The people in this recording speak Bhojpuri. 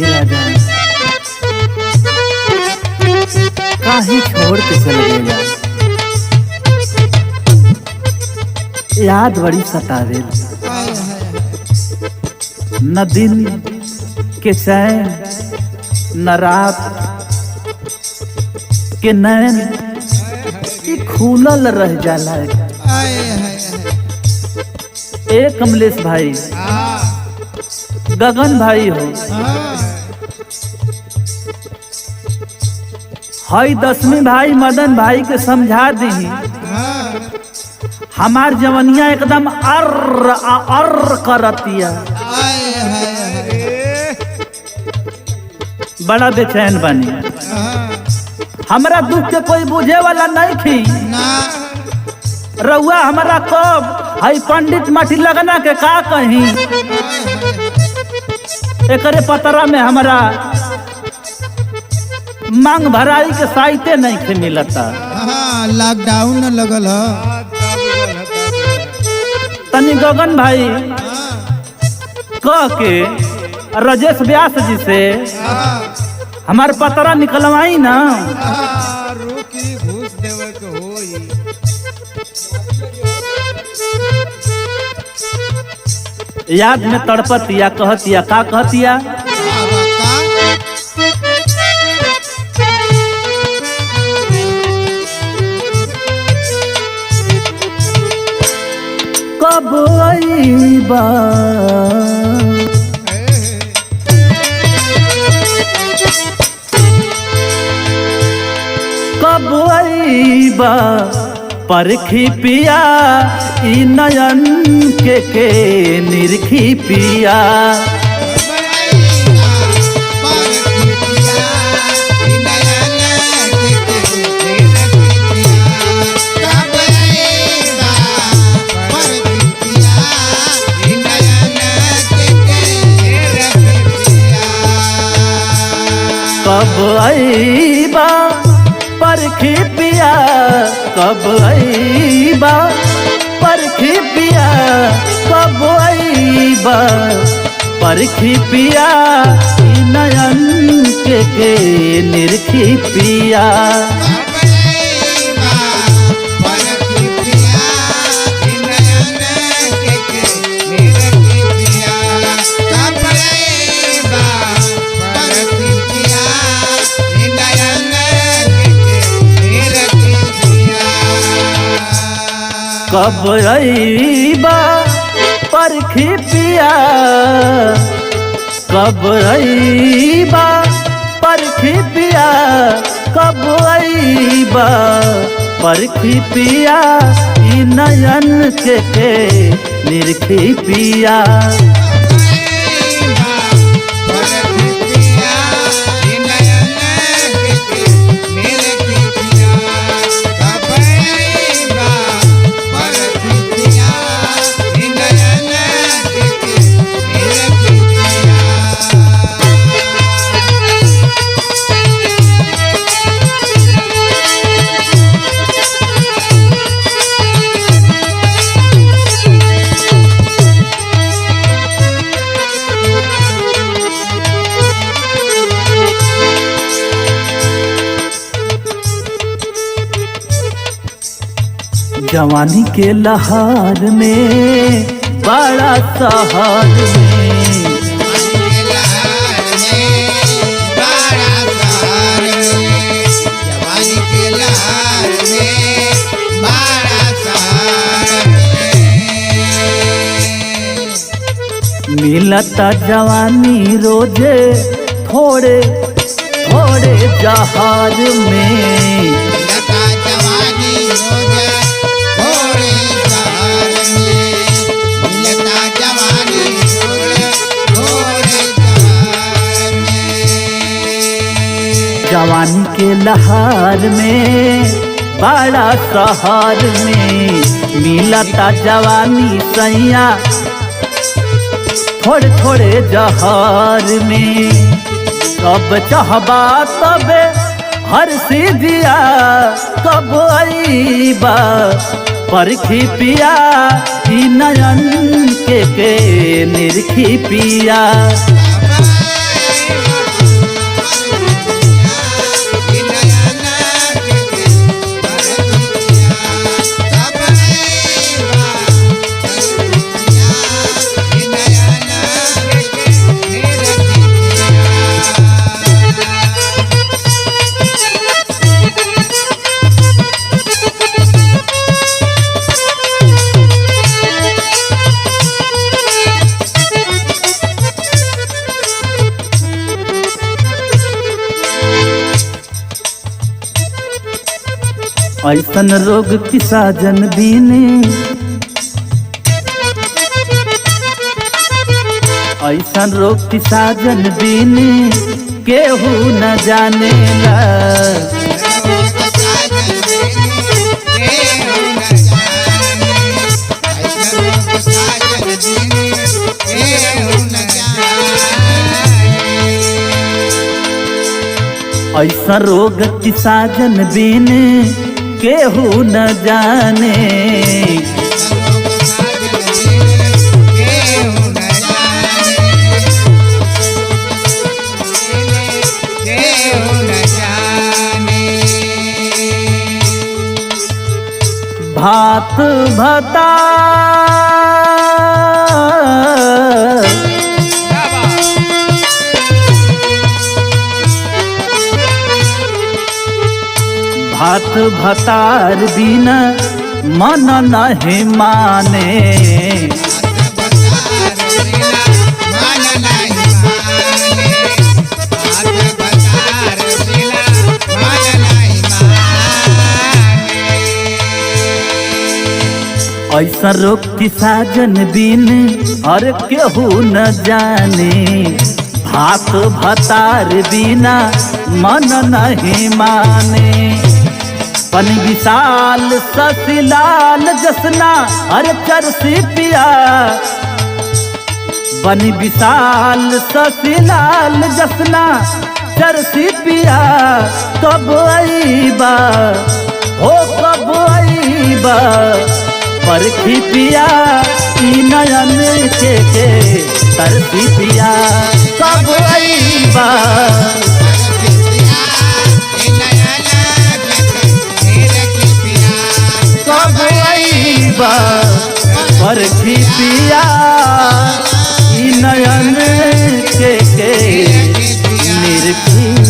राजा काहे छोड़ के चल गया, याद बड़ी सतावे, न दिन के चैन न रात के नैन खुलल रह जाला। एक कमलेश भाई, गगन भाई हो, हई दसवीं भाई मदन भाई के समझा दी, हमार जवनिया एकदम अर्र करतिया, बड़ा बेचैन बनी। हमरा दुख के कोई बुझे वाला नहीं थी, रउआ हमारा कब हई पंडित माटी लगना के का कहीं, एकरे पतरा में हमारा मांग भराई के साइते नहीं थे मिलता। लॉकडाउन लगल तनी गगन भाई कह के राजेश व्यास जी से हमार पतरा निकलवाई ना, रोकी घूस देवे के होई। याद में तड़पतिया, कहतिया का कहतिया, कब आईबा कब आईबा परखी पिया ई नयन के निरखी पिया, कब आईबा परखी पिया, कब आईबा परखी पिया, कब आईबा परखी पिया ई नयन के निरखी पिया। कब आईबा परखी पिया, कब आईबा परखी पिया, कब आईबा परखी पिया ई नयन के निरखी पिया। जवानी के लहार में बड़ा सहार में, मिलता जवानी रोजे थोड़े थोड़े जहार में, जवानी के लहार में बड़ा सहार में, मिलता जवानी सैया थोड़े थोड़े जहार में। कब चाहबा तबे हर सीधिया, कब आईबा परखी पिया ई नयन के निरखी पिया। ऐसन रोग की साजन बीने, ऐसन रोग की साजन बीने केहू न जानेला। ऐसा रोग की साजन बीने केहू न जाने। भात भता भात भतार बिना मन नहीं माने। ऐसा रोग की साजन बिन और केहू न जाने। भात भतार बिना मन नहीं माने। पन विशाल ससिलाल जसना अरे चरसी पिया। बन विशाल ससिलाल जसना चरसी पिया। कब आईबा हो कब आईबा परखी पिया ई नयन के तरसी पिया। कब आईबा कब आईबा परखी पिया ई नयन के निरखी।